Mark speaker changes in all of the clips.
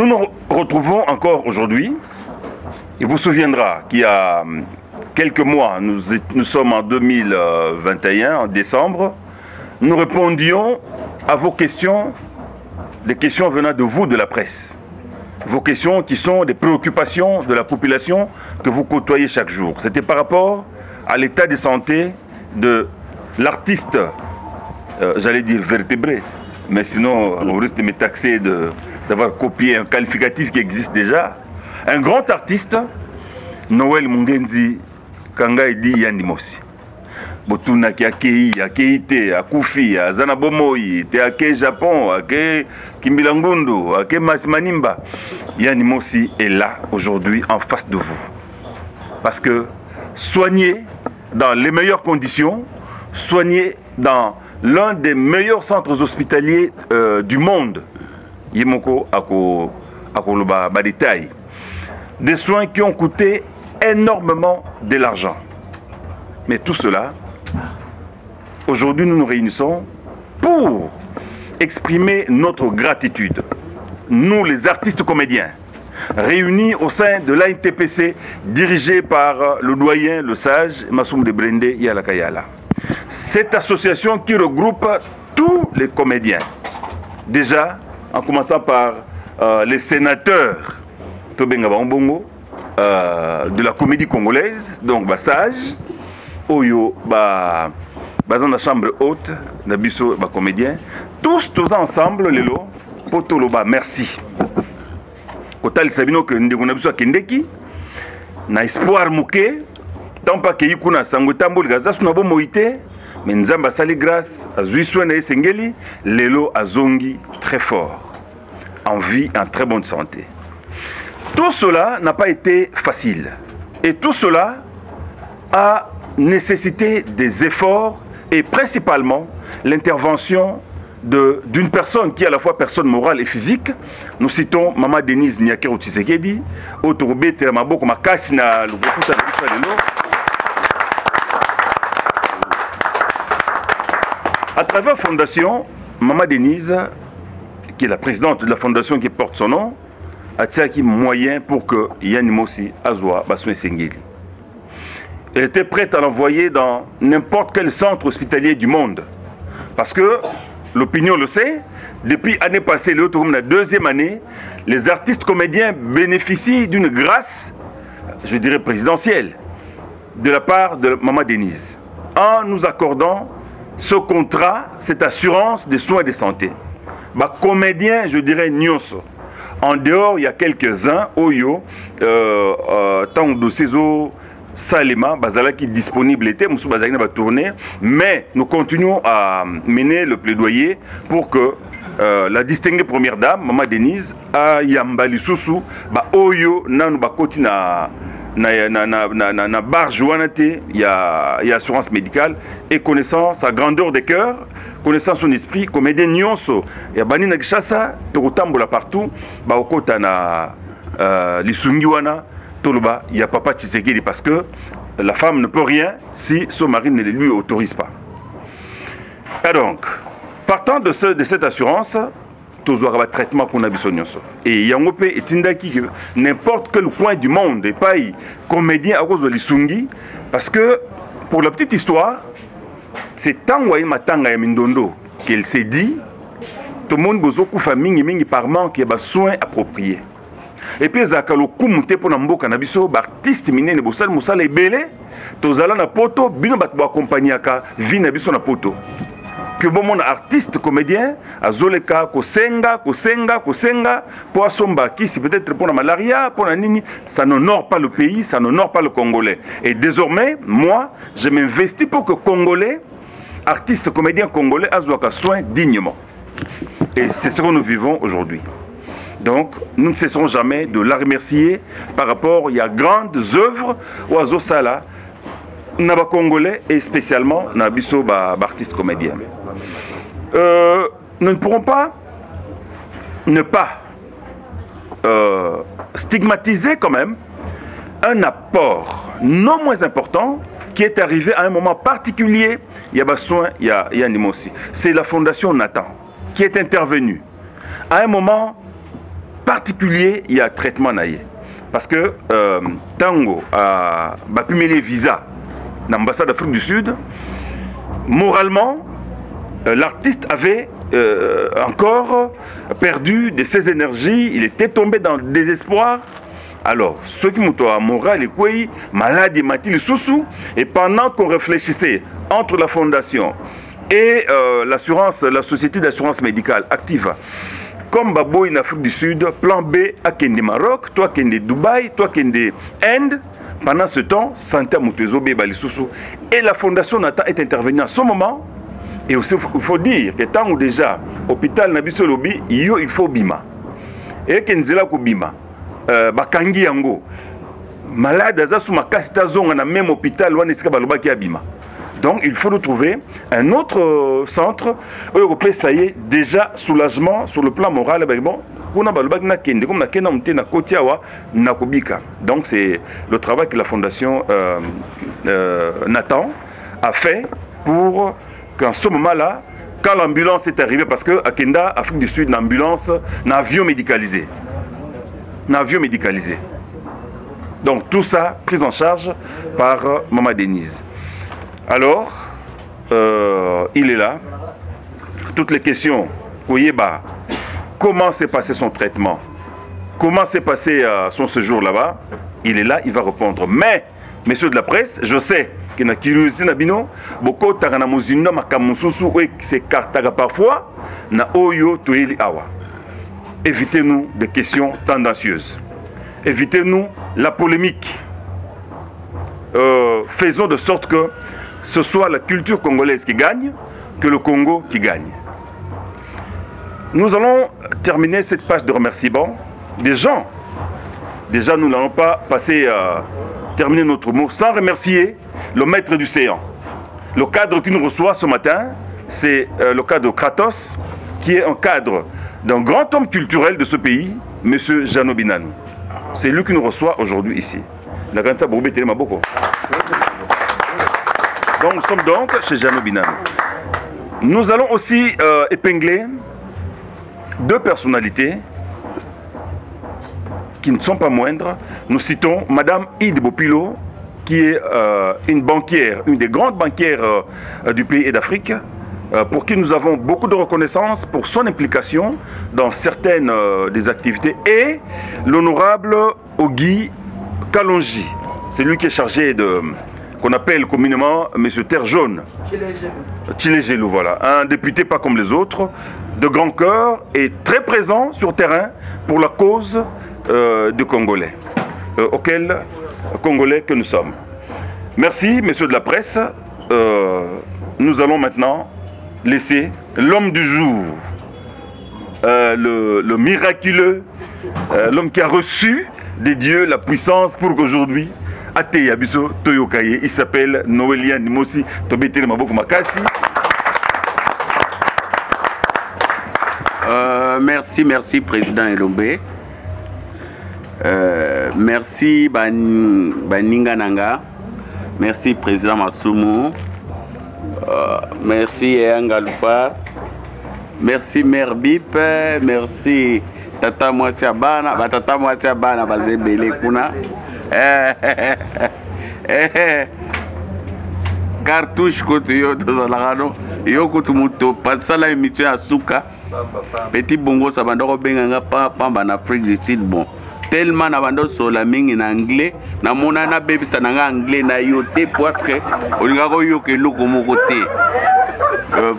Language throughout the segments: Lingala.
Speaker 1: nous nous retrouvons encore aujourd'hui. Il vous souviendra qu'il y a quelques mois, nous sommes en 2021, en décembre, nous répondions à vos questions, des questions venant de vous, de la presse. Vos questions qui sont des préoccupations de la population que vous côtoyez chaque jour. C'était par rapport à l'état de santé de l'artiste, j'allais dire vertébré, mais sinon on risque de me taxer d'avoir copié un qualificatif qui existe déjà. Un grand artiste, Noël Mungenzi Kanga dit Yandimosi. Botuna ki akei, akeite, akufi, azana bomoi, te ake Japon, ake Kimbilangundu, ake Masimanimba. Yandimosi est là aujourd'hui en face de vous. Parce que soigné dans les meilleures conditions, soigné dans l'un des meilleurs centres hospitaliers du monde, Yemoko Akoloba Badetaï. Des soins qui ont coûté énormément de l'argent. Mais tout cela, aujourd'hui nous nous réunissons pour exprimer notre gratitude. Nous les artistes comédiens, réunis au sein de l'ANTPC, dirigé par le doyen, le sage, Massoum de Brende Yalakayala. Cette association qui regroupe tous les comédiens. Déjà, en commençant par les sénateurs de la comédie congolaise, donc Bassage, Oyo, dans la chambre haute, Nabiso, comédien, tous ensemble, Lelo, Potoloba, merci. Kotal Sabino que nous avons Kendeki, na espoir mouké, tant pas que Yikuna Sangotambo, Gaza, Sunabo Moïté, mais Nzamba Sali grâce à Zuisouane et Sengeli, Lelo Azongi très fort, en vie, en très bonne santé. Tout cela n'a pas été facile. Et tout cela a nécessité des efforts et principalement l'intervention d'une personne qui est à la fois personne morale et physique. Nous citons Maman Denise Nyakero Tshisekedi, Otorobé Teramaboko Makasina Lubokuta Lelo. À travers la fondation, Maman Denise, qui est la présidente de la fondation qui porte son nom, a tiré moyen pour que Yandimosi Azwa Bassouen Sengeli. Elle était prête à l'envoyer dans n'importe quel centre hospitalier du monde. Parce que l'opinion le sait, depuis l'année passée, la deuxième année, les artistes comédiens bénéficient d'une grâce, je dirais présidentielle, de la part de Maman Denise, en nous accordant ce contrat, cette assurance des soins de santé. Comédien, je dirais Nyonso. En dehors, il y a quelques-uns, Oyo, Tango de Cézo, Salema, Bazala qui est disponible était, Moussou Bazalina va tourner, mais nous continuons à mener le plaidoyer pour que la distinguée première dame, Maman Denise, a Yambali Soussou, Oyo, Nanou Bakoti na barge il y a assurance médicale et connaissant sa grandeur de cœur, connaissant son esprit, comédien Nyonso, il y a Banina Gishasa, Tokotambola partout, Baokota na Lisungiwana, Toloba, il y a Papa Tshisekedi parce que la femme ne peut rien si son mari ne lui autorise pas. Et donc, partant de cette assurance, tous aura traitement qu'on a besoin. Et Yangope et Tindaki, n'importe quel coin du monde, et pas comédien à cause de l'Isungi, parce que pour la petite histoire, c'est Tangwaï Matanga Mindondo qu'elle s'est dit, tout le monde besoin de famille par manque et soins appropriés. Et puis, Zakalo Kumute pour Nambo Kanabiso, artiste miné ne bossal Moussala et Belé, tous allons na poto, bino batbo accompagné à vie nabiso na poto. Que bon mon artiste comédien azoleka kosenga pour asomba qui c'est peut-être pour la malaria pour la nini, ça n'honore pas le pays, ça n'honore pas le Congolais. Et désormais moi je m'investis pour que Congolais, artistes comédiens congolais azoaka soin dignement. Et c'est ce que nous vivons aujourd'hui. Donc nous ne cesserons jamais de la remercier par rapport il y a grandes œuvres au Azosala Naba Congolais et spécialement Nabiso artistes comédiens. Nous ne pourrons pas ne pas stigmatiser quand même un apport non moins important qui est arrivé à un moment particulier. Il y a besoin, il y a Nimosi. C'est la fondation Nathan qui est intervenue à un moment particulier, il y a traitement naïe. Parce que Tango a pu les visas dans l'ambassade d'Afrique du Sud. Moralement, l'artiste avait encore perdu de ses énergies, il était tombé dans le désespoir. Alors, ceux qui m'ont moral et quoi, malade et matin sous et pendant qu'on réfléchissait entre la fondation et l'assurance, la société d'assurance médicale Activa, comme Baboy en Afrique du Sud, plan B à Kende Maroc, toi Kende Dubaï, toi Kende Inde, pendant ce temps, Santé Moutezobe Balissousou et la fondation Nathan est intervenue à ce moment. Et aussi, il faut dire que tant ou déjà, hôpital Nabiso Lobi, il faut bima. Et Kenzela Kubima. Bakangi yango malade aza sous ma casita zonga na même hôpital wana esika baloba ki abima. Donc il faut nous trouver un autre centre européen. Ça y est, déjà soulagement sur le plan moral. Bon, kuna baloba na kende comme na kena mte na kotiawa na kobika. Donc c'est le travail que la fondation Nathan a fait pour qu'en ce moment-là, quand l'ambulance est arrivée, parce que à Kenda, Afrique du Sud, l'ambulance, un avion médicalisé. Avion médicalisé. Donc tout ça pris en charge par Maman Denise. Alors, il est là. Toutes les questions, Oyeba, comment s'est passé son traitement, comment s'est passé son séjour là-bas, il est là, il va répondre. Mais, messieurs de la presse, je sais qu'il y a curiosité nabino, beaucoup de mozino makamususu c'est kartaga parfois na oyo toeli awa. Évitez-nous des questions tendancieuses. Évitez-nous la polémique. Faisons de sorte que ce soit la culture congolaise qui gagne, que le Congo qui gagne. Nous allons terminer cette page de remerciements des gens. Déjà, nous n'allons pas passer à terminer notre mot sans remercier le maître du séant. Le cadre qui nous reçoit ce matin, c'est le cadre Kratos, qui est un cadre d'un grand homme culturel de ce pays, M. Jeannot Binanou. C'est lui qui nous reçoit aujourd'hui ici. Donc nous sommes donc chez Jeannot Binanou. Nous allons aussi épingler deux personnalités qui ne sont pas moindres. Nous citons Madame Ide Bopilo, qui est une banquière, une des grandes banquières du pays et d'Afrique, pour qui nous avons beaucoup de reconnaissance pour son implication dans certaines des activités, et l'honorable Ogi Kalonji, c'est lui qui est chargé de, qu'on appelle communément Monsieur Terre Jaune, Tchilegelou, voilà, un député pas comme les autres, de grand cœur et très présent sur terrain pour la cause des Congolais, auquel Congolais que nous sommes. Merci, messieurs de la presse. Nous allons maintenant laisser l'homme du jour, le miraculeux, l'homme qui a reçu des dieux la puissance pour qu'aujourd'hui, Ateya Biso Toyokaye, il s'appelle Noélien Nimosi Tobetele Maboko Makasi.
Speaker 2: Merci Président Elombe. Merci Baninga Nanga. Merci Président Masumu. Merci Engalupa. Merci Mère Bip. Merci Tata Mwasiabana. Tata Mwasiabana Bazebele Kuna. Cartouche koto yo tozalaka yo koto moto pasala émission ya suka petit bongo sa bandoko benganga pamba na Afrique du Sud. Bon tellement na bando sola mingi na anglais na mona na bebisa na anglais na yo te parce que olinga ko yo ke loko moko te.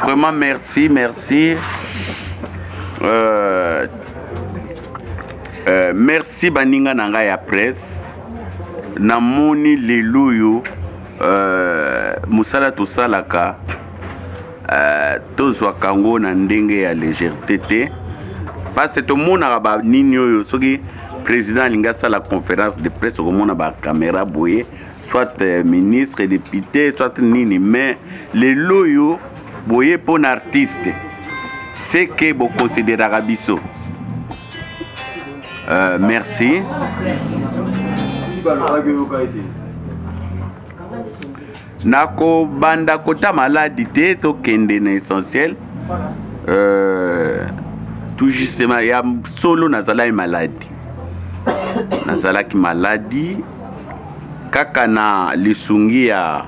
Speaker 2: Vraiment merci merci baninga nanga ya presse na moni leluyo musala tosalaka tozwa kango na ndenge ya légèreté te parce que tomonaka banini oyo soki président alingi asala conférence de presse okomona bacaméra boye soit ministre député soit nini mais lelo oyo boye mpona artiste c'est que boconsidéraka biso. Merci. Nako banda kota maladi te to kende na essentiel tout justement ya solo nazalaki maladi nazalaki maladi kaka na lisungi ya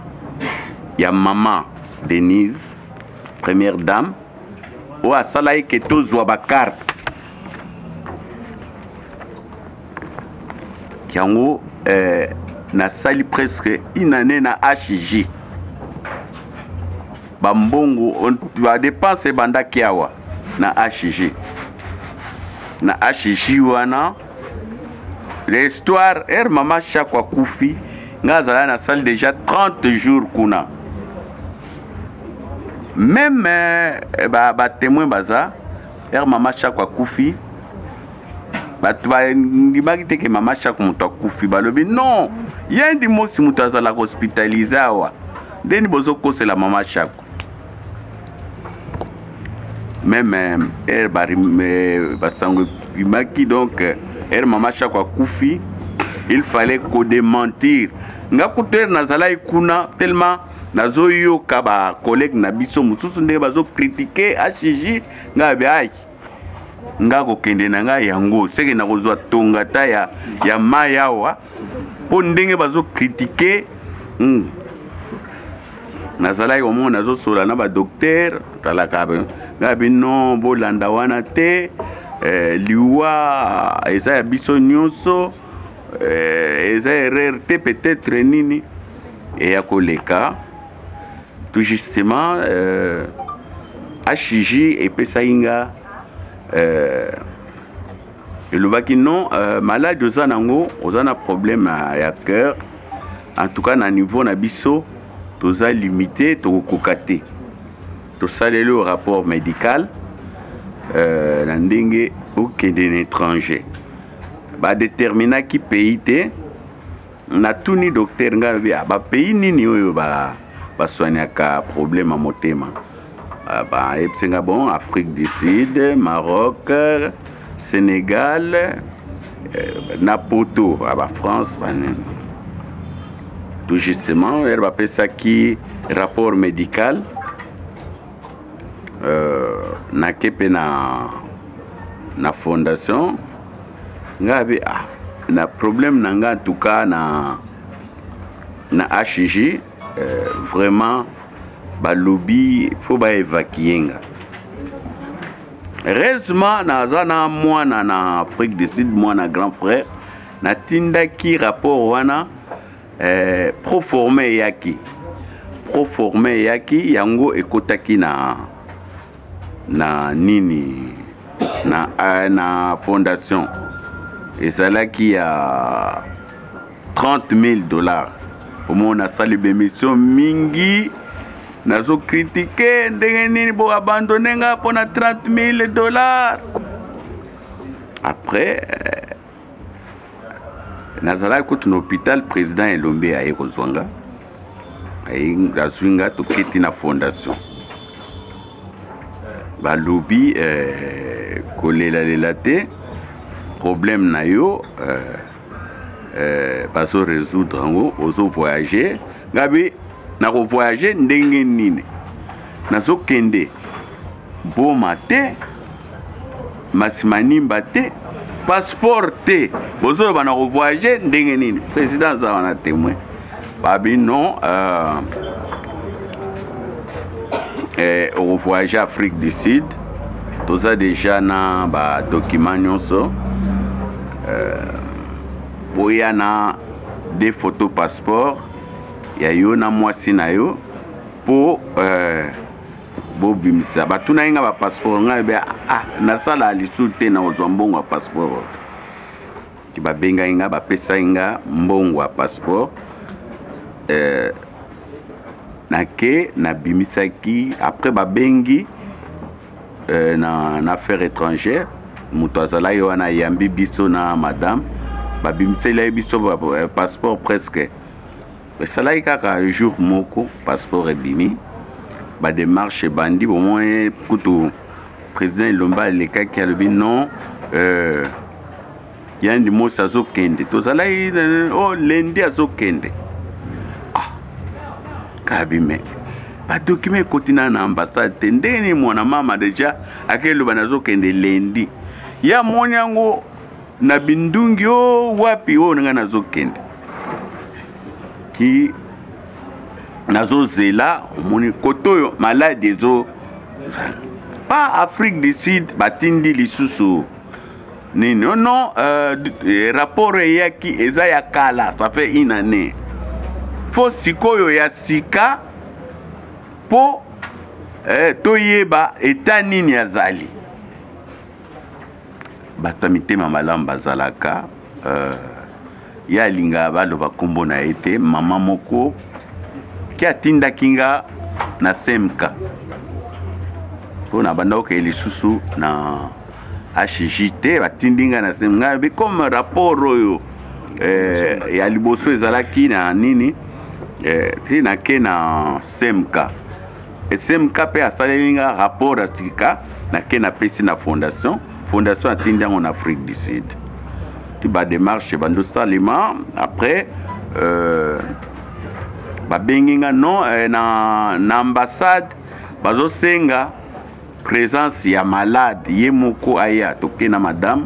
Speaker 2: mama Denise première dame oyo asalaki ke tozwa bakarte yango nasali presque une année na HJ bambongo badepense ebandaki awa na HJ wana l'histoire mama chaque akufi nga azala na salle déjà 30 jours kuna même batémoin baza mama chaque akufi bato bandimaki te ke mama chaque moto akufi balobi non yendi mosi moto azalaka hospitalize awa ndeni bozokosela mama chaque même basango bimaki donc mama chaque akufi il fallait ko démentir nga kuter nazalaki kuna tellement nazoyoka ba collègue na biso mosusu ndenge bazocritiquer HJ nga be nga kokende na nga yango seke na kozwa tongata ya mai awa mpo ndenge bazocritiquer nazalaki omona nazosola na badokter talaka nga bino bolanda wana te liwa eza ya biso nyonso eza erreur te peut-être nini eya koleka tout justement HJ epesaki nga elobaki non malade oza nango oza na problème ya cœur en tout cas na niveau na biso toza limité tokokoka te tosaleli au rapport médical na ndenge okende na étranger badeterminaki pays te natuni docteur nga lobi bapays nini oyo baswaniaka problème ya motema ebisenga bon Afrique du Sud, Maroc, Sénégal, na poto France tout justement elle appelle ça qui rapport médical na kepe na fondation ngabe na problème nanga en tout cas na HJ vraiment balobi faut ba évacuer nga heureusement naza na mwana na Afrique du Sud mwana grand frère natindaki rapport wana pro formé yaki yango ekotaki na nini na fondation ezalaki ya $30,000 pour mon sali bémission mingi nazo critiquer ndenge nini bo abandonner nga pona $30,000 après nazala ko tun hôpital président Elombe aye kozwanga aye azwinga to kiti na fondation balobi kolela te problème na yo bazo résoudre ngo ozo voyager ngabi na ko voyager ndenge nini nazo kende boma te masimanimba te passeport te ozo bana ko voyager ndenge nini président za wana témoin babi non au voyager Afrique du Sud toza déjà na ba document nyonso boya na des photos passeport ya yo na mwasi na yo po bobimisa batuna inga ba passeport nga be na sala lisu te na ozwa mbongo wa passeport ki babenga inga bapesa inga mbongo wa passeport na ke na bimisaki après babengi na affaire étrangère muto azala yo wana yambi biso na madame babimisela biso passeport presque esalaki kaka jour moko passeport ebimi badémarche bandi au moins kutu président Ilomba alekaki alobi non yandi mosi azokende tozalaki lundi azokende kabime ba document kotina na ambassade te ndeni mwana mama deja akelo banazo kende lendi ya monyango na bindungi o wapi o nga nazo kende ki nazo zela moni kotoyo malade zo pas Afrique du Sud batindi lisusu nini non rapport yaki eza ya kala ça fait une année fo sikoyo ya sika po toyeba eta nini azali bato mitema malamu bazalaka ya linga baloba kombo na ete mama moko ki atindaki nga na semka mpona banda oke lisusu na HJT batindi nga na semka be comme rapport oyo ya liboso ezalaki na nini ti nake na semka semka mpe asaleli nga rapport atika nake napesi na fondation atindi yango na Afrique du Sud ti badémarche bando salima après babengi nga non na ambassade bazosenga présence ya malade ye moko aya toke na madame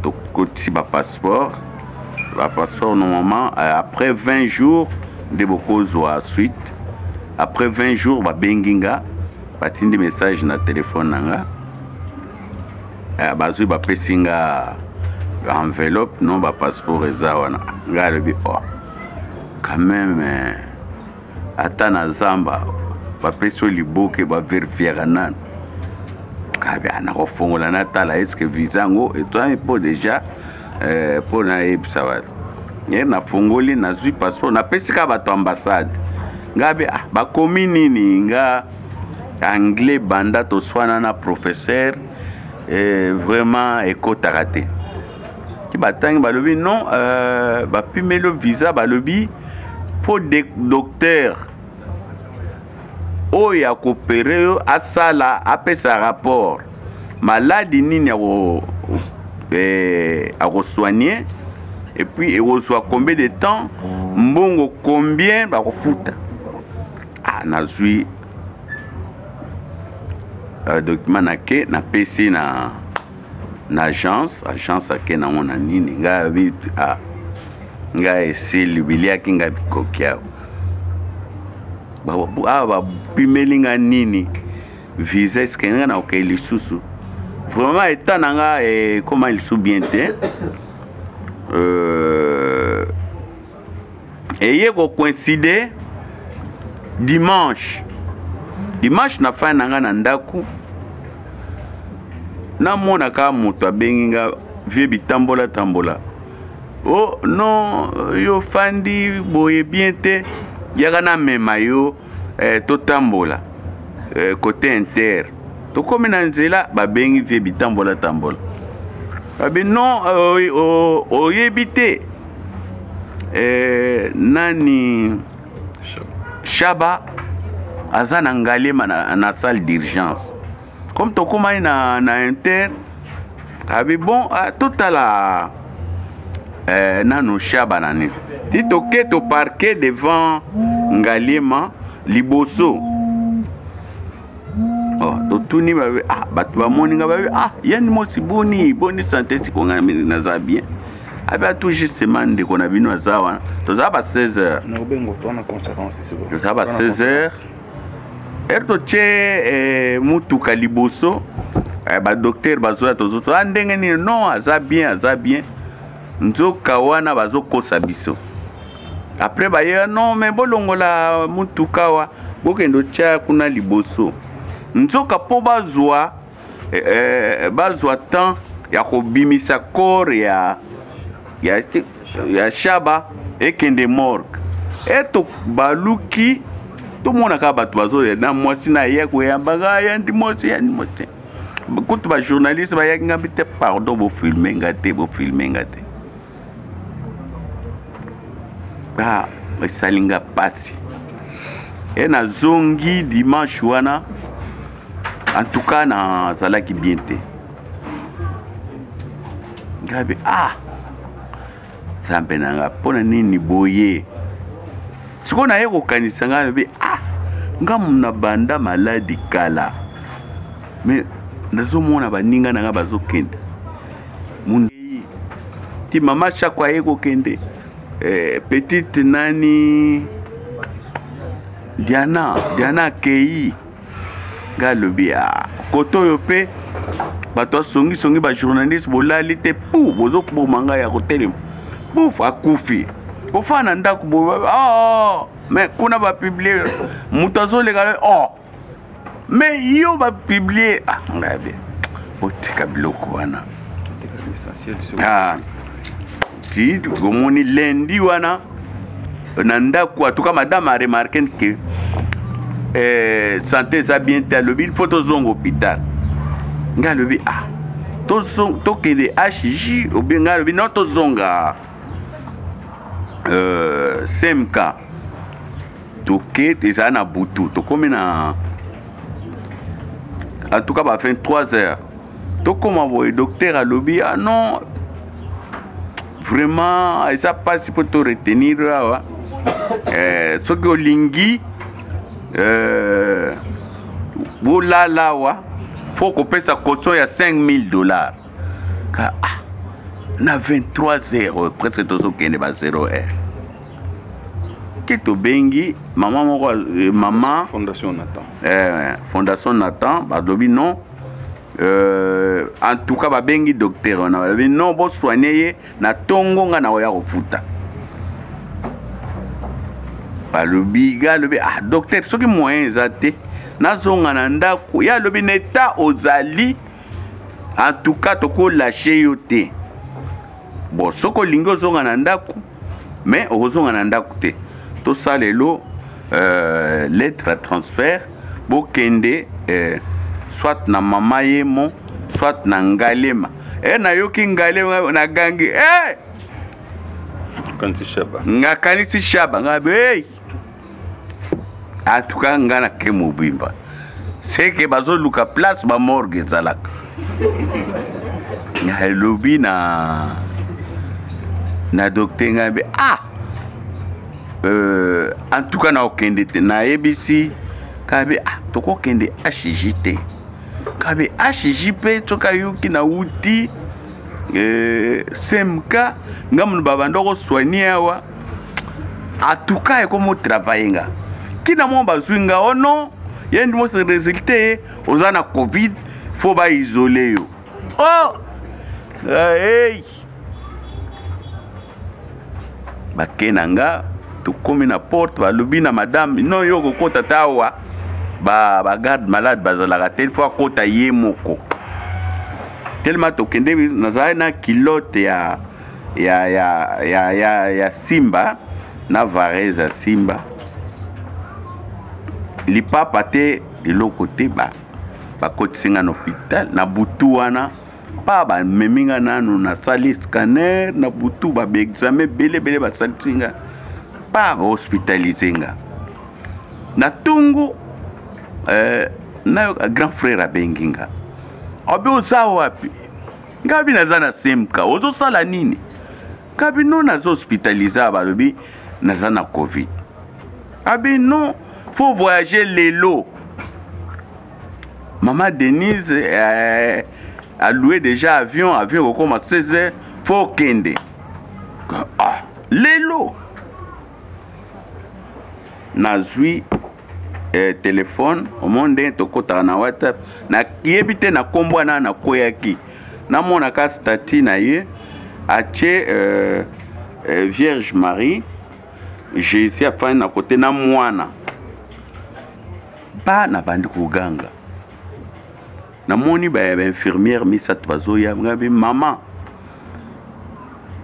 Speaker 2: tokotisi bapasseport normalement après 20 jours nde bokozwa suite après 20 jours babengi nga batindi message na telefone na nga bazwi bapesi nga enveloppe non bapasseport eza wana nga alobi quand même ata na zamba bapesi o liboke baverifiaka nani kabe anakofongola natala eske visa yango etwami mpo deja mpo nayebisa bato ye nafongoli nazwi passeport napesi ka bato ambassade ngabe bakomi nini nga anglais banda toswana na professeur vraiment ekotaka te ki batangi balobi non bapimeli visa balobi po docteur oyo akopere yo asala apesa rapport maladi nini akosoigner et puis ekozwa combien de temps mbongo combien bakofuta nazwi document nake napesi na agence ake nango na nini nga esili biliaki nga bikoki awo bapimeli nga nini visa eske nga na okei lisusu vraiment eta na nga ekoma lisu bien te eye kocoïncide dimanche na fin na nga na ndaku namonaka moto abengi nga vie bitambola oh non yo fandi boye bien te yaka na mema yo totambola côté inter tokomi na nzela babengi vie bitambola babe non oyebi te nani Shaba aza na ngalema na salle d'urgence comme tokomani na inter abi bon totala nanu Shaba nani ti toke to parquet devant ngalema liboso totuni babe bato bamoni nga babe yani mosi boni santé sikonga naza bien abi tout justement ndeko na bino aza wana toza ba 16h toza ba 16h totie mutuka liboso ba docteur bazoya tozoto ndenge nini non aza bien nzoka wana bazokosa biso après baye non mais bolongola mutuka wa bokendo tia kuna liboso nzoka po bazwa temps ya kobimisa corps ya Shaba ekende morgue eto baluki tomonaka bato bazoya na mwasi na ye koyambaka yandi mwasi kutu ba journaliste bayaki ngambi te pardon bofilme nga te esalinga pasi na zongi dimanche wana en tout cas nazalaki bien te ngabe zambe nanga mpona nini boye siko naye kokanisa nga lobi nga muna banda maladi kala mais nazomona baninga nanga bazokende mundi ti mama chaque fois ekokende petite nani Diana Kei galobi koto yo pe bato songi ba journaliste bolali te pou bozo po manga ya hotel pouf akufi ofana ndako bo mais kuna ba publier mutazo le galo mais yo ba publier ngabe otika biloko wana
Speaker 1: l'essentiel
Speaker 2: ti gomoni lendi wana nandako en tout cas madame a remarqué que santé ça bien talobi il faut tozonga hôpital nga lobi tokende HJ ou bien nga lobi non tozonga CMK toke eza na butu tokomi na en tout cas ba fin 3 heures tokoma boye docteur alobi non vraiment ça passe pour te retenir là ce que olingi bolala wa faut qu'on paye sa caution ya $5,000 na 23 heures presque tozo kende ba 0 heure kito bengi maman
Speaker 1: Fondation Nathan
Speaker 2: badobi non en tout cas ba bengi docteur on a non bo soigner na tongo nga na oya kofuta balobi galobi docteur soki moyen ezate nazonga na ndako ya lobi neta ozali en tout cas toko lâcher yo te bon soko lingo zonga na ndako mais ozonga na ndako te to salelo lettre à transfert bokende soit na mama yemo soit na ngalema na yoki ngalema na gangi kanisi shaba ngabe en tout cas ngana ke mobimba c'est que bazo luka place ba morgue zalaka na lobi na docteur ngabe en tout cas na okende te na ABC kabe toko kende HJT kabe HJP toka yuki na uti CMK ngamu baba ndoko soigner wa en tout cas comme travailler kina mo bazwinga ono yendi mo se résulté ozana covid faut ba isoler yo bakenanga tukomi na porte balobi na madame non yo kokota tawa ba garde malade bazalaka tel fois kota ye moko tellement tokende nazala na kilote ya simba na varese ya simba lipapa te liloko te bakotisinga na hôpital na butu wana pa bameminga nanu nasali scanner na butu baexamen belebele basalisinga pa bahospitalizenga na tungu na grand frère abenginga obi oza wapi ngabi naza na semka ozosala nini ngabi no nazo hospitaliser balobi naza na covid abi non faut voyager lelo maman Denise a loué déjà avion au coma 16 heures faut kende lelo nazwi téléphone au monde tokota na WhatsApp na kiebite na kombo na koyaki na mona ka statut na ye atie Vierge Marie Jésus afin na côté na mwana ba na bandi kuganga na moni ba infirmière misatu bazoya ngabe maman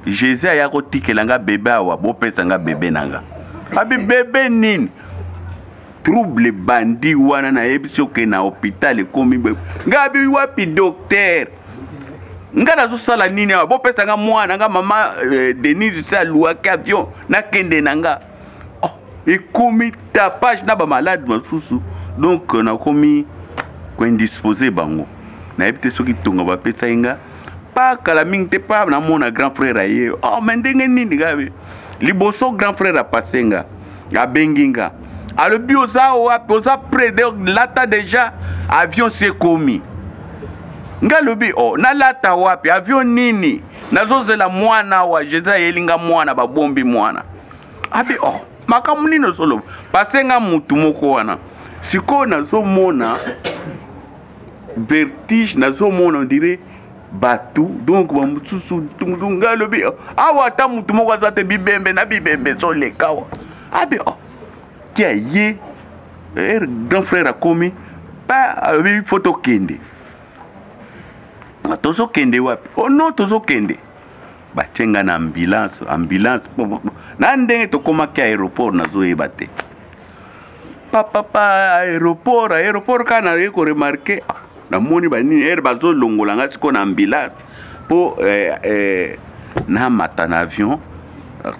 Speaker 2: Jésus aya kotikelanga bébé awa bo pesa nga bébé nanga abi bébé nini trouble bandi wana na ebiso ke na hôpital komi ngabi wapi docteur ngana zo sala nini awa bo pesa nga mwana nga mama Denise sa luaki avion na kende nanga ekomi tapage na ba malade masusu donc na komi ko indisposé bango na ebite soki tonga ba pesa inga pa kala mingi te pa na mona grand frère aye mais ndenge nini gabe liboso grand frère a passenga ya benginga alobi oza wapi oza près de lata déjà avion s'est commis nga lobi oh nalata wapi avion nini nazozela mwana wa jeza yelinga mwana babombi mwana abi oh makamu nino solo pasenga mutu moko wana siko nazomona vertige nazomona on dirait batou donc ba mutusu tunga lobi awa ta mutu moko azate bibembe na bibembe so lekawa abi oh kia ye grand frère a commis pas avec photo kende tozo kende wapi oh non tozo kende batenga na ambulance na ndenge tokomaki aéroport nazoyeba te papa aéroport kana yeko remarquer namoni banini bazolongola nga siko na ambulance po na mata na avion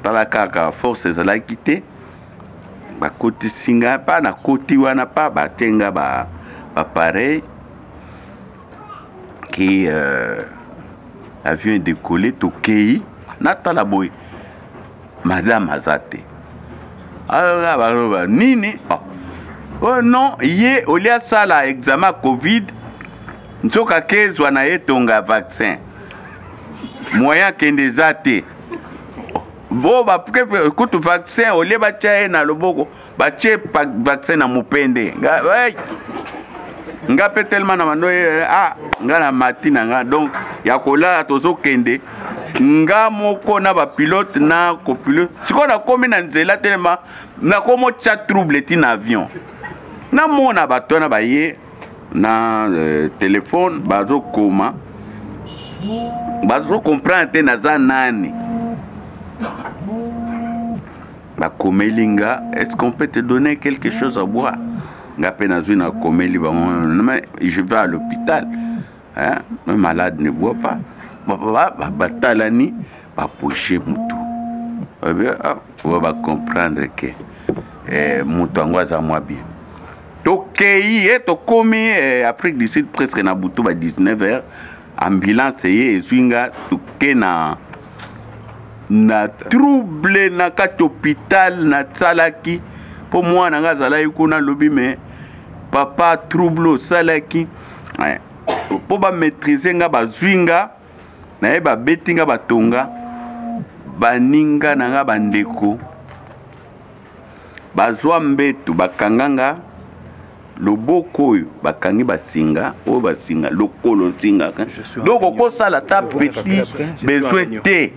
Speaker 2: tala kaka force ezalaki te bakotisinga pa na koti wana pa batenga ba pareil qui avion décollé tokei natala boy madame azate alors nini oh non ye olia sala examen covid nzoka kezwa na yetonga vaccin moyen kende zate bo ba kutu vaccin olia batia na loboko batie vaccin na mupende nga pe tellement na mando nga na matina nga donc ya kola tozo kende nga moko na ba pilote na copilote siko na komi na nzela tellement na komo tcha trouble ti na avion na mona bato na baye na téléphone bazo koma bazo comprendre te na za nani ba komelinga est-ce qu'on peut te donner quelque chose à boire nga pe na zui na komeli ba je vais à l'hôpital hein un malade ne boit pas batalani ba pocher mutu on va comprendre que mutu angwaza mwa bien tokei to komi Afrique du Sud presque na butu ba 19h ambulance ye zwinga toke na trouble na kati hôpital na tsalaki po mwana nga zalaki kuna lobi me papa trouble salaki po ba maîtriser nga bazwinga na ba betinga batonga baninga na nga bandeko bazwa mbetu bakanganga loboko oyo bakangi basinga oyo basinga lokolo ntinga donc okosala ta petit besoin te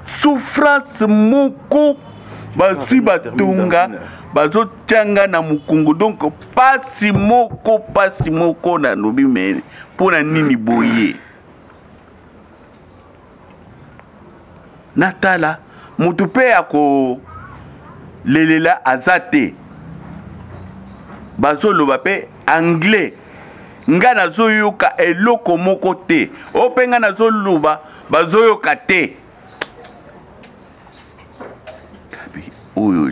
Speaker 2: souffrance moko bazwi batonga bazotianga na mukungu donc pasi moko na lobi mene mpona nini boye natala mutu mpe ya kolelela aza te bazoloba mpe anglais nga nazoyoka eloko moko te o mpe nga nazoloba bazoyoka te oyo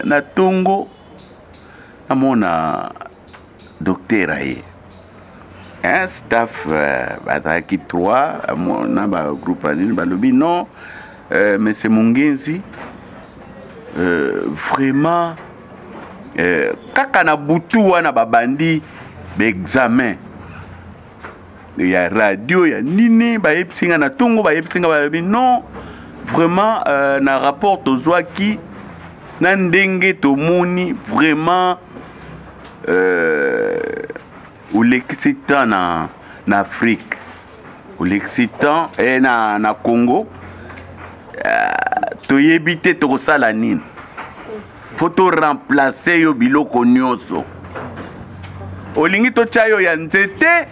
Speaker 2: na tongo namona docteur aye un staff bazalaki 3 na ba groupe anini balobi non monsieur Mungenzi vraiment kaka na butu wana babandi examen ya radio ya nini bayebisinga na tongo bayebisinga balobi non vraiment na rapport tozwaki na ndenge tomoni vraiment l'excitant na Afrique l'excitant et na Congo toyebi te tokosala nini faut remplacer yo biloko nyonso olingi totia yo ya nzete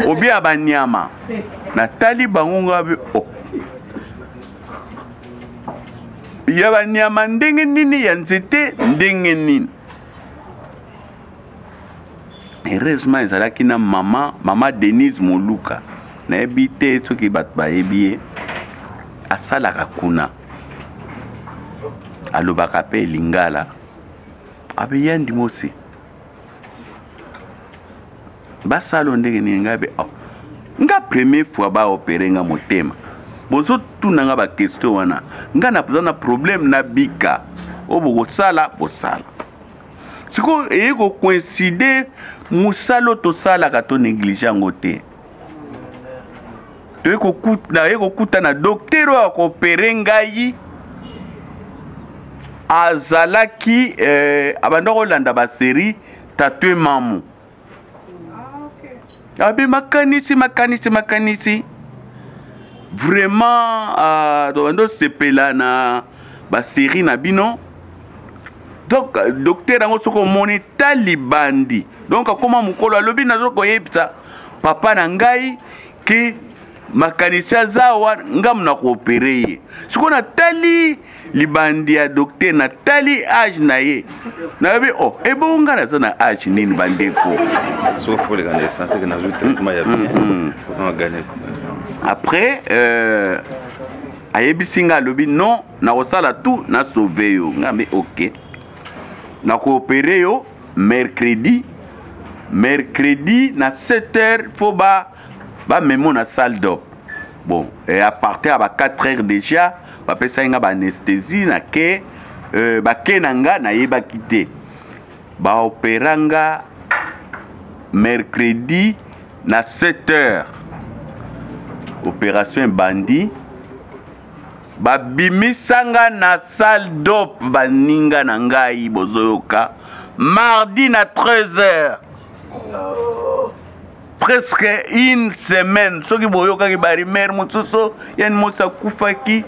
Speaker 2: obia banyama natali bango ngabe ya banyama ndenge nini ya nzete ndenge nini heureusement ezalaki na mama Denise Moluka nayebi te soki bato bayebi ye asalaka kuna alobaka mpe lingala abe yandi mosi basalo ndenge nini ngabe nga première fois baopere nga motema bozotuna nga bakestio wana nga na problème na bika o boko sala bosala siko eko coïncider musalo to sala ka to négliger ngote to eko kuta na docteur wa ko opérer ngai azalaki abandoko landa ba série tatoué mamu abi makanisi vraiment do sepela na ba série na bino donc docteur ango soko moni talibandi donc akoma mukolo alobi nazo koyebisa papa na ngai ki makanisi azawa ngam na koopere ye siko na tali libandi ya docteur na tali age na ye na bi oh ebonga na zona age nini bandeko
Speaker 1: sauf pour les connaissances que nazo traitement ya bien on gagner
Speaker 2: après ayebisinga lobi non na kosala tout na sauver yo ngambe OK na coopérer yo mercredi na 7h faut ba memo na salle d'op bon et à partir à 4h déjà ba pesa nga ba anesthésie na ke ba kenanga na yeba kité ba opéranga mercredi na 7h opération bandi ba bimisanga na salle d'op baninga na ngai bozoyoka mardi na 13h presque une semaine soki boyoka ki bari mère mosusu yani mosa kufaki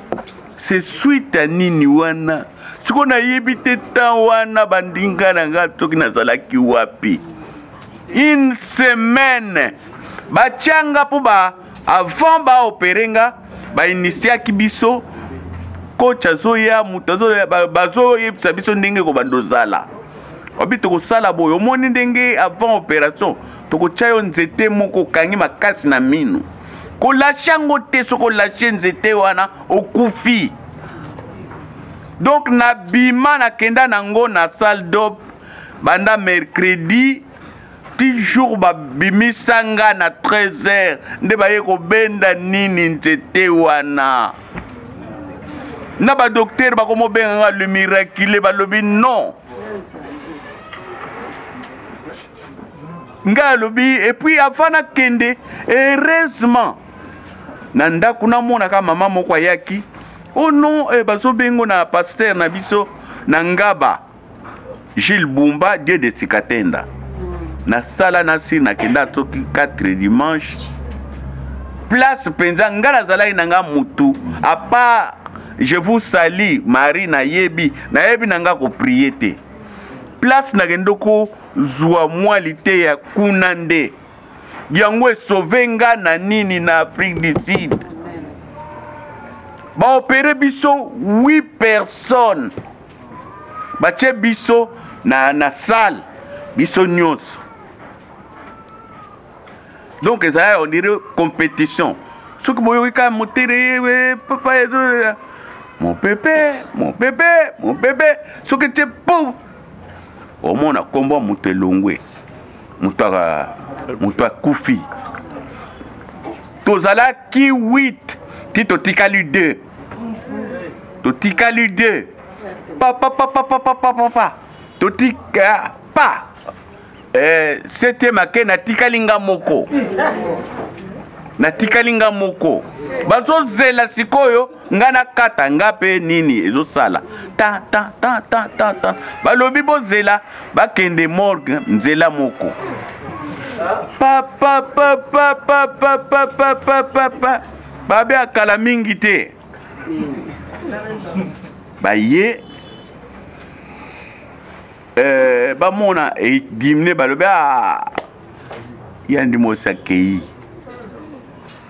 Speaker 2: c'est suite à nini wana siko na yebite ta wana bandinga na nga soki nazalaki wapi une semaine bachanga po ba avant ba opérenga ba initiaki biso coach azoya mutazo bazo yebisa biso ndenge ko bandozala obi to kosala boyo omoni ndenge avant opération to ko chayo nzete moko kangi makasi na minu ko lachango te soko lache nzete wana okufi donc na bima na kenda nango na salle d'op banda mercredi toujours ba bimisanga na 13h nde baye ko benda nini nzete wana na ba docteur ba komo benga le miraculé ba lobi non nga lobi et puis afana kende heureusement na ndaku na mona ka mama moko yaki oh non bazo bengo na pasteur na biso na ngaba Gilles Bumba Dieu de Sikatenda na sala na si na kenda toki 4 dimanche place penza ngala zalai nanga mutu apa je vous salue Marie na yebi nanga ko prier te place na gendoko zwa mwalite ya kunande yango sauvenga na nini na Afrique du Sud ba opéré biso 8 personnes ba che biso na salle biso nyos donc ça on dirait compétition ce que boyo ka motere papa mon bébé ce que tu pauvre au monde combo mutelongwe mutoa kufi tozala ki 8 tito tikali 2 to tikali 2 papa to tika pa c'était maké na tikalinga moko bazo zela sikoyo ngana kata ngape nini ezosala ta balobi bozela bakende morgue nzela moko papa babe akala mingi te baye bamona gimne balobi yandi mosakei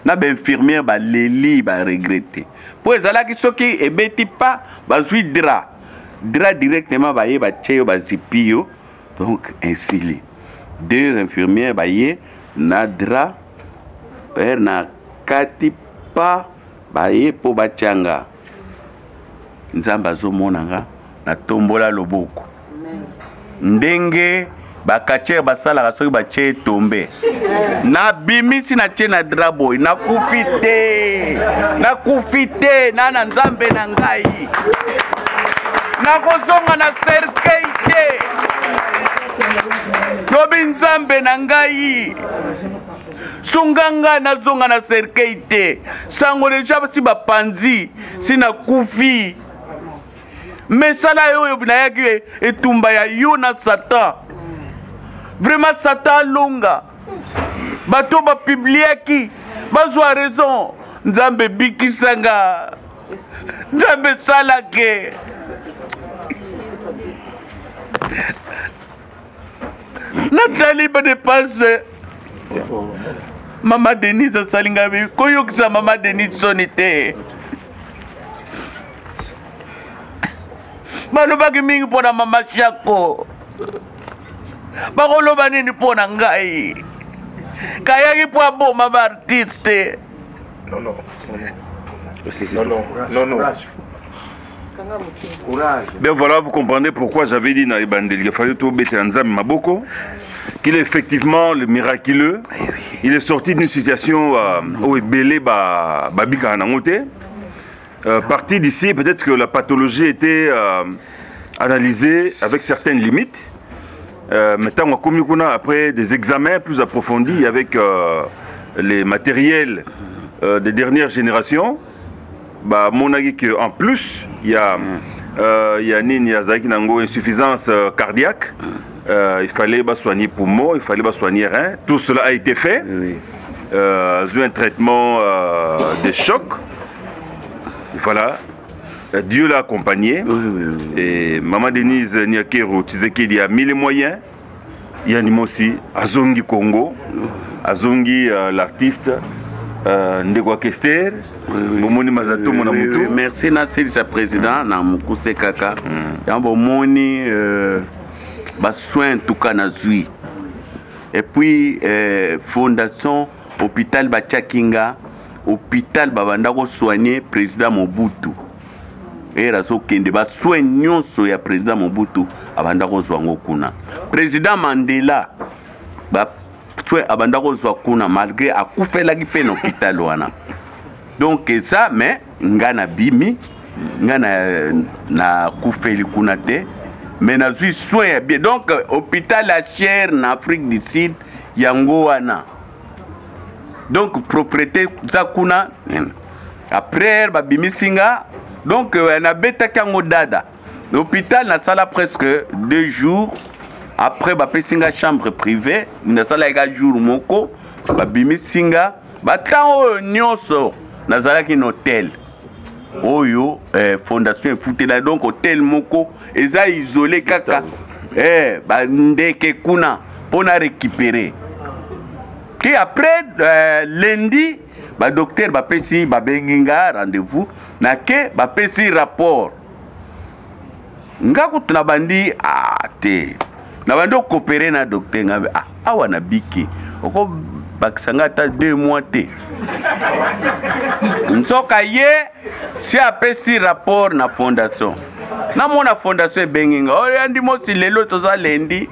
Speaker 2: na ba infirmière ba leli ba regretter pour ezalaki soki ebeti pas bazui dra directement ba ye ba cheyo ba zipio donc ainsi les deux infirmières ba ye na dra na kati pa ba ye po ba changa nzamba zo monanga na tombola loboko ndenge bakache basala soki bache tombe na bimisi na che na drabo na kufite na nzambe na ngai nakozonga na cercueil te lobi nzambe na ngai sunganga nazonga na cercueil te sango deja si bapanzi sina kufi mesala oyo binayaki etumba ya yo na Satan vraiment Satan longa bato bapubliaki bazwa raison nzambe bikisanga nzambe salake natali badepense Mama Denise asalinga bi koyokisa Mama Denise soni te balobaki mingi mpona Mama Shako bakoloba nini mpona ngai kayaki mpo aboma baartiste
Speaker 1: Ben voilà, vous comprenez pourquoi j'avais dit dans les bandeli, il fallait tout bêter en Zam Maboko, qu'il est effectivement le miraculeux. Il est sorti d'une situation où il belé babika anamote. Parti d'ici, peut-être que la pathologie était analysée avec certaines limites. Maintenant, après des examens plus approfondis avec les matériels des dernières générations, bah, mon avis qu'en plus, il y a une insuffisance cardiaque, il fallait soigner poumon, il fallait soigner rein. Tout cela a été fait. Un traitement de choc. Voilà. Dieu l'a accompagné. Et Maman Denise Nyakero Tshisekedi il a mis les moyens. Il y a aussi Azongi Congo, Azongi l'artiste. Ndekwa Kester, Momoni Mazato Monamutu.
Speaker 2: Merci Nassir sa président na Mukuse Kaka. Yambo moni soin tout cas na zui. Et puis fondation hôpital Bachakinga, hôpital babanda ko soigner président Mobutu. Et raso kende ba soin nyonso ya président Mobutu abanda ko soango kuna. Président Mandela soit abandako soit kuna malgré akufela ki pe hôpital wana. Donc ça mais ngana bimi ngana na kufeli kuna te mais na suis soin bien. Donc hôpital la chair en Afrique du Sud yango wana. Donc propriété za kuna après ba bimi singa donc na beta kango dada. L'hôpital na sala presque 2 jours. Après, je suis en chambre privée, je suis en jour moko, je suis en hôtel. Oyo, fondation Foutela, donc hôtel moko, ils ont isolé kaka. Ndeke kuna, pour récupérer. Et après, lundi, le docteur va faire rendez-vous, na ke va faire rapport. Ngaku tunabandi te. Na bando coopérer na docteur ngabe awa na biki oko bakisanga ta 2 mois te nsoka ye si apesi rapport na fondation na mona fondation benginga o yandi mosi lelo toza lendi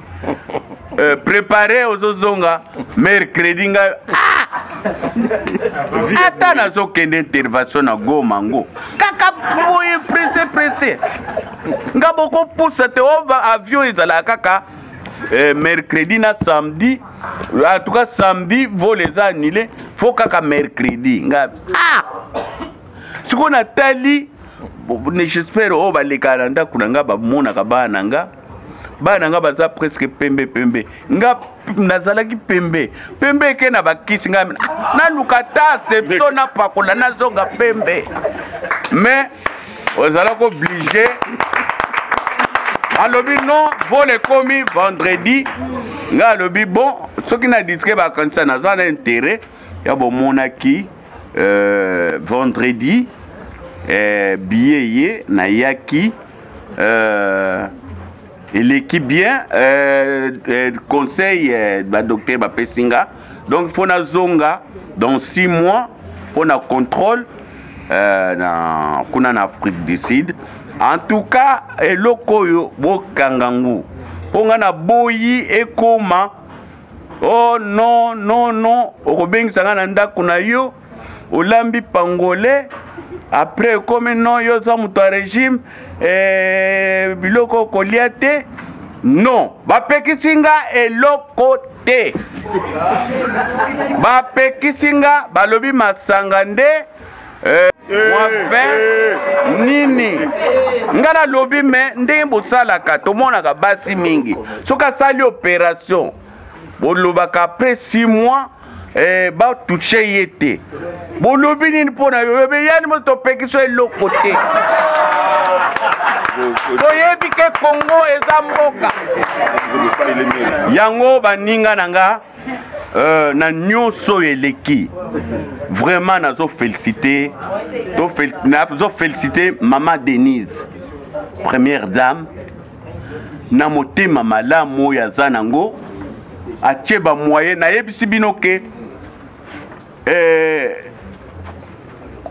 Speaker 2: préparer ozozonga mercredi nga ata nazo kende intervention na Goma ngo kaka boye pressé nga boko poussa te ova avion ezala kaka mercredi na samedi, en tout cas samedi vol les annulés, faut qu'à mercredi nga ce qu'on a tali j'espère oh ba les calendar kunanga ba mona ka bananga baza presque pembe nga nazalaki pembe ke na bakisi nga na lukata septo na pakola na zonga pembe mais ozala ko obligé. Alobi non, vole komi vendredi. Nga alobi bon, ce qui n'a dit que ba kanisa na za intérêt ya bo monaki vendredi billet na yaki l'équipe bien conseil ba docteur ba pesinga. Donc faut na zonga dans 6 mois on a contrôle na kuna na Afrique du Sud. En tout cas, eloko yo bokangangu. Ponga na boyi ekoma. Oh non. Okobeng sanga na ndako na yo. Olambi pangolais. Après comme non yo za muto régime biloko kolia te. Non, bapekisinga eloko te. Bapekisinga balobi masanga nde nini ngana lobi me ndenge bosalaka tomonaka basi mingi soka sali opération bolobaka après 6 mois ba touché yete bolobi nini pona yobe yani mo topekiso eloko te toyebi ke Congo eza mboka yango baninga nanga na nyonso eleki vraiment nazo féliciter maman Denise première dame na motema malamu ya zanango atie ba moyen na yebisi bino ke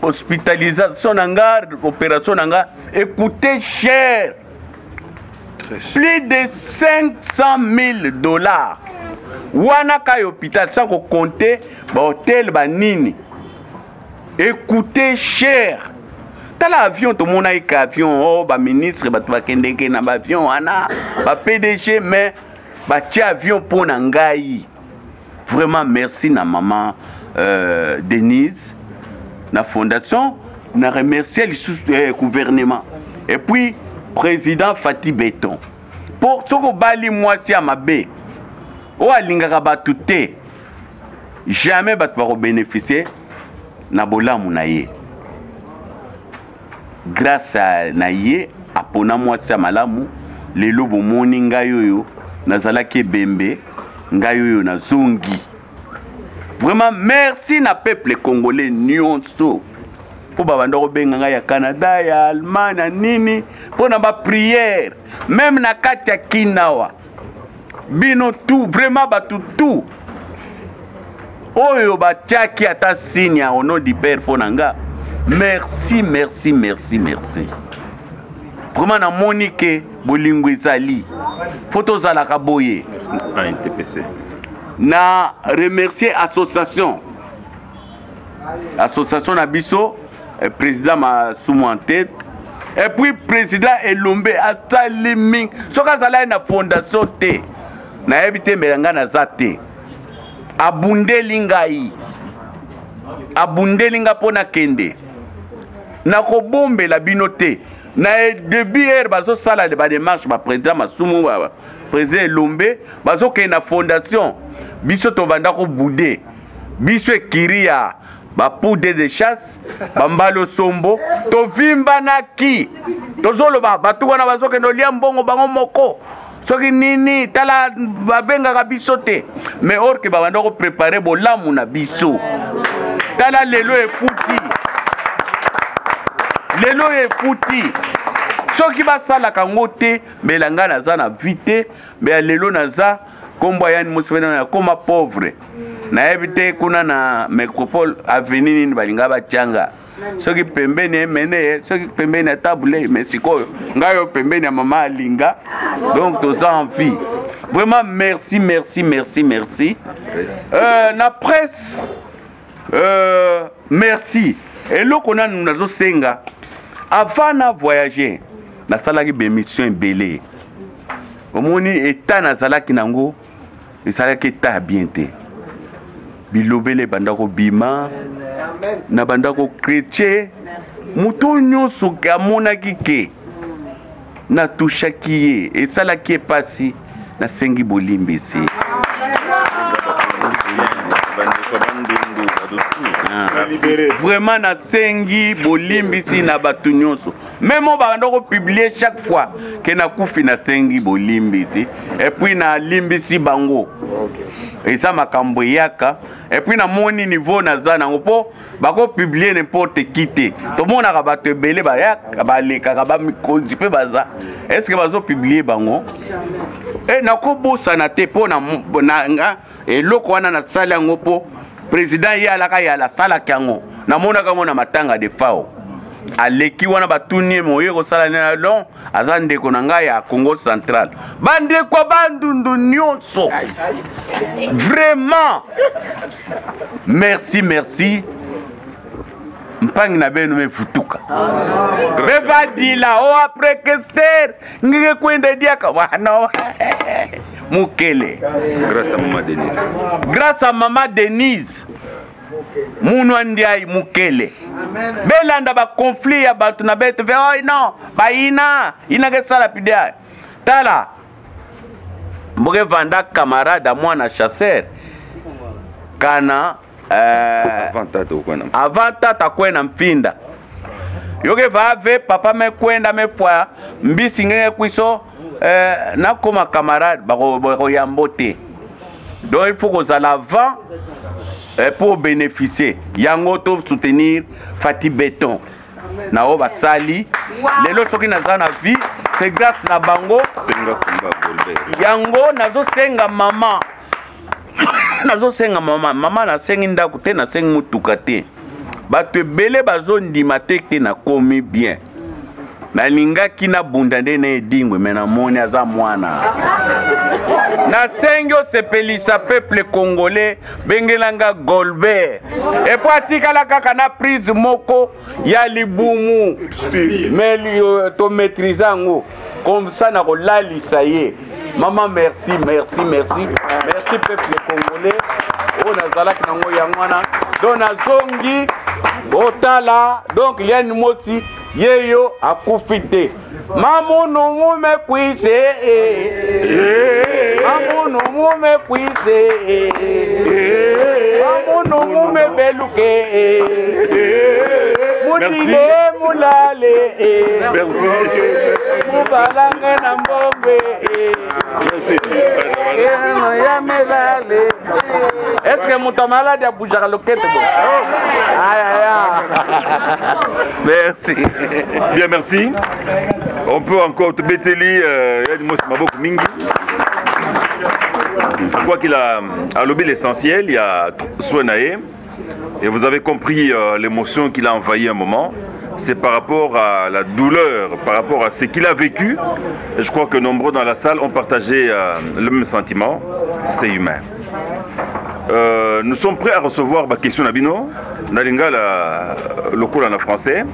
Speaker 2: hospitalisation nanga opération nanga coûtait cher. Plus de 500 000 $. Wana ka hôpital sans compter ba hôtel ba nini. Écoutez cher. T'as l'avion tout mon avion oh ba ministre ba ba kendeke na ba avion ana ba PDG mais ba ti avion pour ngai. Vraiment merci na maman Denise na fondation na remercier le gouvernement et puis président Fatih Beton pour soko bali moitié à mabe o alingaka batu te jamais batu ba bénéficier na bolamu na ye grâce à na ye apona moitié à malamu lelo bomoni ngai oyo nazalaki bembe ngai oyo na zongi. Vraiment merci na peuple congolais nyonso pour babandoko benga ya Canada ya Allemagne nini pour na ba prière même na kati ya Kinawa bino tout vraiment batu tout oyo batiaki ata signe au nom du Père ponanga merci merci merci merci vraiment na monique bolingo ezali photo za la kaboye
Speaker 1: un TPC
Speaker 2: na remercier association Nabiso président Masumu en tête et puis président Elombe Ataliming soka zala na fondation te na ebité melanga na zate abundelinga pona kende na kobombe la binote na début bazo sala de ba démarche ba président Masumu président Elombe bazo ke na fondation biso to banda ko boudé biso ekiria ba poudre de chasse bambalo sombo to vimba na ki tozolo ba batu wana bazoke no lia mbongo bango moko soki nini tala babenga ka biso te mais or ke banda ko préparer bolamu na biso tala lelo efuti soki basala kango te melanga naza na vite mais lelo naza kombo yani museveni na koma pauvre na ebite kuna na métropole avenue ni balinga bachanga soki pembeni mene soki pembeni ya table mais sikoyo ngayo pembeni ya mama alinga donc toza en vie vraiment merci na presse merci eloko na nazo senga avant na voyager na salaki be mission belé omoni état nazalaki nango esalaki état bien te bilobele bandako bima na bandako chrétien mutu nyonso amonaki ke na tushaki ye esalaki epasi na sengi bolimbisi vraiment na sengi bolimbisi na batu nyonso même on va publier chaque fois que na kufi na sengi bolimbisi et puis na limbisi bango et ça makambo yaka et puis na moni niveau na zana po bako publier n'importe qui te to mona ka bato belé ba yaka ba leka ka ba mikonzi pe baza est-ce que bazo publier bango et na ko bosa na te po na nga et loko wana na sala ngo po président yalaka yala sala kango na mona ka mona matanga de fao aleki wana batuni moye ko sala na long azande ko nanga ya Congo central bande kwa bandundu nyonso vraiment merci mpangi na beno mefutuka bevadila o après kester ngige kwenda diaka wana mukele grâce à maman Denise munu ndiai mukele belanda ba conflit ya batu na bete ve oh non ba ina ke sala pidia tala mboge vanda camarade mwana chasseur kana avant tata kwena mpinda yoke vave papa me kwenda me pwa mbisi ngenge kwiso nakoma camarade bako yambote donc il faut que ça l'avant pour bénéficier yango to soutenir Fati Béton na o basali lelo soki naza na vie c'est grâce na bango yango nazo senga mama mama na sengi ndako te na sengi mutuka te bato ebele bazondima te ke nakomi bien nalingaki na bunda nde na edingwe me namoni aza mwana nasengi osepelisa peuple congolais bengelanga Golbert epo atikala kaka na prise moko ya libumu me tomaîtrise yango comme ça na kolalisa ye maman merci peuple congolais o nazalaki nango yango wana donc nazongi botala donc liani mosi yeyo akufi te mamunu mume kwise mamunu mume kwise mamunu mume beluke mutile mulale mubalange na mbombe ya melale. Est-ce que mon malade a bougé à l'oquette? Merci.
Speaker 1: Bien, merci. On peut encore te bételi. Je crois qu'il a lobé l'essentiel. Il y a Souenae. Et vous avez compris l'émotion qu'il a envahi un moment. C'est par rapport à la douleur, par rapport à ce qu'il a vécu. Et je crois que nombreux dans la salle ont partagé le même sentiment. C'est humain. Nous sommes prêts à recevoir ma question Nabino. Nalinga le cours en français.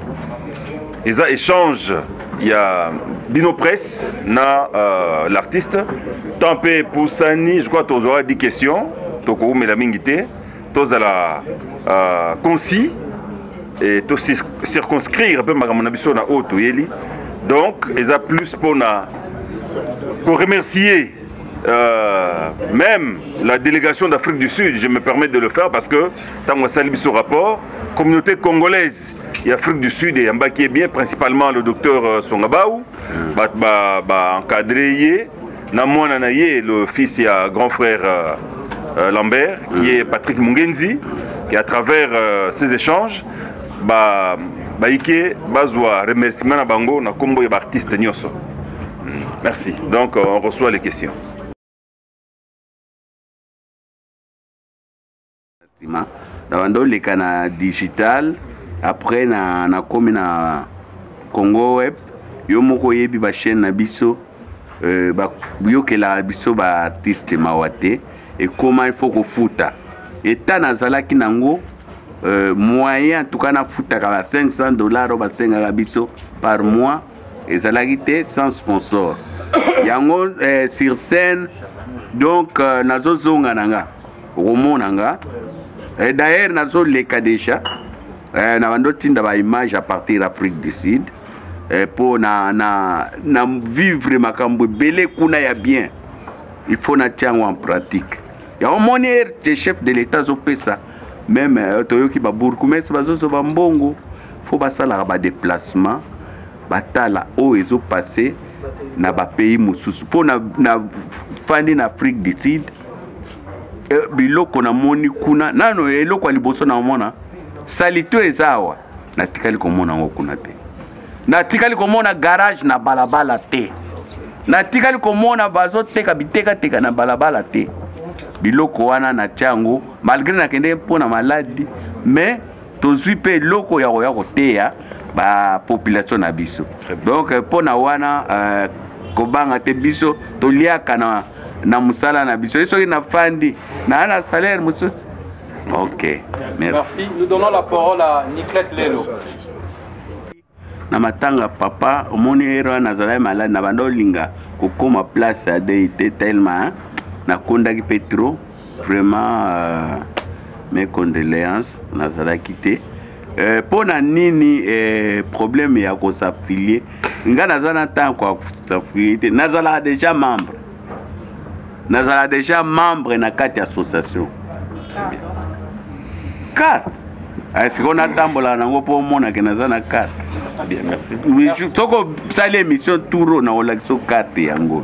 Speaker 1: Ils ont échangé. Il y a Bino Press, l'artiste. Tampé Poussani, je crois que tu auras 10 questions. Toko Melamingité. Tu as concis. Et tout circonscrire un peu ma abisso na auto yeli. Donc ils a plus pour remercier même la délégation d'Afrique du Sud. Je me permets de le faire parce que tant que ça ce rapport communauté congolaise et Afrique du Sud et qui est bien principalement le docteur Songabaou encadré Namona Naye le fils et grand frère Lambert qui est Patrick Mungenzi qui à travers ces échanges remerciement à Bango na kombo et artiste Nyoso. Merci. Donc on reçoit les questions.
Speaker 2: Dans les canaux digital après na komi na Congo Web yo moko yebi ba chaîne na biso yokela biso ba artiste mawate et comment il faut ko futa et tanazalaki nango moyen en tout cas na futaka $500 ou $500 biso par mois et zalagité sans sponsor yango sur scène donc nazo zonga nanga romonanga et d'ailleurs nazo leka déjà na bando tinda ba image à partir d'Afrique du Sud pour na vivre makambo belé kuna ya bien il faut na tiango en pratique ya omonier le chef de l'état zo pesa même toyoki ba bourgmestre bazozo ba mbongo faut basala ba déplacement batala o ezo passer na ba pays mususu pour na fandi na Afrique du Sud biloko na moni kuna nano eloko aliboso na mona salito ezawa na tikali komona ngo kuna te na tikali komona garage na balabala te na tikali komona bazo teka biteka na balabala te biloko wana na tiango malgré na kende pona maladie mais tozui pe loko ya koteya ba population na biso donc pona wana kobanga te biso toliaka na musala na biso soki na fandi na salaire mususu Ok,
Speaker 3: merci. Nous donnons la parole à Niclette Lelo.
Speaker 2: Na matanga papa omoni ero nazala malade na bando linga kokoma place à DIT tellement na kondaki Petro vraiment mes condoléances nazala quitté pona nini problème ya ko s'affilier nga nazala tant quoi s'affilier nazala déjà membre na kati association 4. Est-ce qu'on a tambola nango po mona ke nazana 4?
Speaker 1: Bien, merci.
Speaker 2: Oui, soko sali émission touro na olakso 4 yango.